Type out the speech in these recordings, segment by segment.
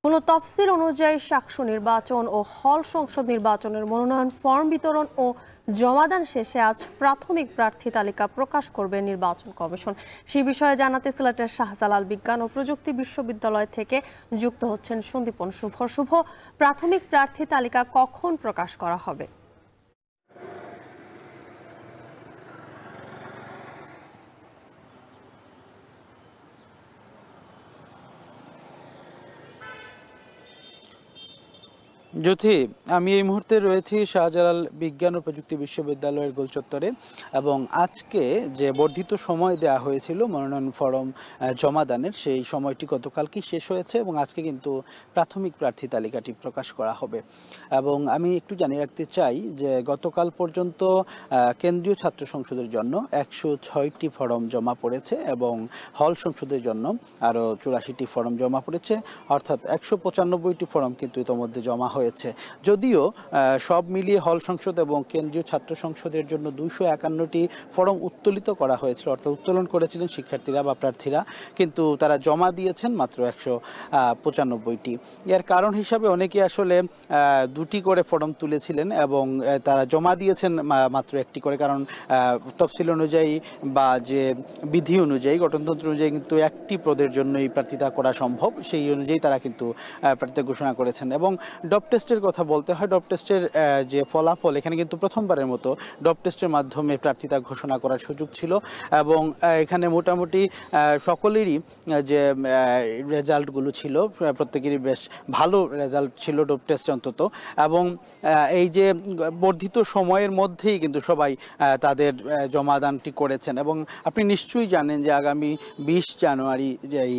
হলো তফসিল অনুযায়ী সাকসু নির্বাচন ও হল সংসদ নির্বাচনের মনোনয়ন ফর্ম বিতরণ ও জমাদান শেষে আজ প্রাথমিক প্রার্থী তালিকা প্রকাশ করবে নির্বাচন কমিশন। সে বিষয়ে জানাতে সিলেটের শাহজালাল বিজ্ঞান ও প্রযুক্তি বিশ্ববিদ্যালয় থেকে যুক্ত হচ্ছেন সন্দীপন শুভ। শুভ, প্রাথমিক প্রার্থী তালিকা কখন প্রকাশ করা হবে? জ্যোতি, আমি এই মুহূর্তে রয়েছি শাহজালাল বিজ্ঞান ও প্রযুক্তি বিশ্ববিদ্যালয়ের গোল চত্বরে এবং আজকে যে বর্ধিত সময় দেওয়া হয়েছিল মনোনয়ন ফরম জমাদানের, সেই সময়টি গতকালই শেষ হয়েছে এবং আজকে কিন্তু প্রাথমিক প্রার্থী তালিকাটি প্রকাশ করা হবে। এবং আমি একটু জানিয়ে রাখতে চাই যে গতকাল পর্যন্ত কেন্দ্রীয় ছাত্র সংসদের জন্য 106টি ফরম জমা পড়েছে এবং হল সংসদের জন্য আরও 84টি ফরম জমা পড়েছে, অর্থাৎ 195টি ফরম কিন্তু ইতোমধ্যে জমা হয়েছে। যদিও সব মিলিয়ে হল সংসদ এবং কেন্দ্রীয় ছাত্র সংসদের জন্য 251টি ফরম উত্তোলিত করা হয়েছিল, অর্থাৎ উত্তোলন করেছিলেন শিক্ষার্থীরা বা প্রার্থীরা, কিন্তু তারা জমা দিয়েছেন মাত্র 195টি। এর কারণ হিসাবে অনেকে আসলে দুটি করে ফরম তুলেছিলেন এবং তারা জমা দিয়েছেন মাত্র একটি করে, কারণ তফসিল অনুযায়ী বা যে বিধি অনুযায়ী, গঠনতন্ত্র অনুযায়ী কিন্তু একটি পদের জন্যই প্রার্থিতা করা সম্ভব, সেই অনুযায়ী তারা কিন্তু প্রার্থিতা ঘোষণা করেছেন। এবং ডপ টেস্টের কথা বলতে হয়, ডপ টেস্টের যে ফলাফল, এখানে কিন্তু প্রথমবারের মতো ডপ টেস্টের মাধ্যমে প্রার্থিতা ঘোষণা করার সুযোগ ছিল এবং এখানে মোটামুটি সকলেরই যে রেজাল্টগুলো ছিল প্রত্যেকেরই বেশ ভালো রেজাল্ট ছিল ডপ টেস্টে অন্তত। এবং এই যে বর্ধিত সময়ের মধ্যেই কিন্তু সবাই তাদের জমাদানটি করেছেন এবং আপনি নিশ্চয়ই জানেন যে আগামী 20 জানুয়ারি এই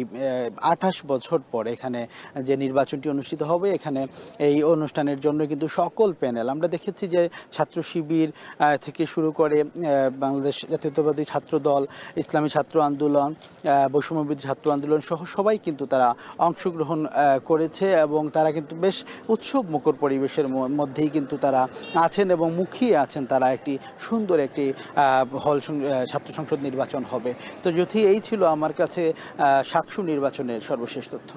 28 বছর পর এখানে যে নির্বাচনটি অনুষ্ঠিত হবে, এখানে এই অনুষ্ঠানের জন্য কিন্তু সকল প্যানেল, আমরা দেখেছি যে ছাত্র শিবির থেকে শুরু করে বাংলাদেশ জাতীয়তাবাদী ছাত্র দল, ইসলামী ছাত্র আন্দোলন, বৈষম্যবিরোধী ছাত্র আন্দোলন সহ সবাই কিন্তু তারা অংশগ্রহণ করেছে এবং তারা কিন্তু বেশ উৎসব মুখর পরিবেশের মধ্যেই কিন্তু তারা আছেন এবং মুখিয়ে আছেন তারা একটি সুন্দর একটি হল ছাত্র সংসদ নির্বাচন হবে। তো যদি এই ছিল আমার কাছে সাকসু নির্বাচনের সর্বশেষ তথ্য।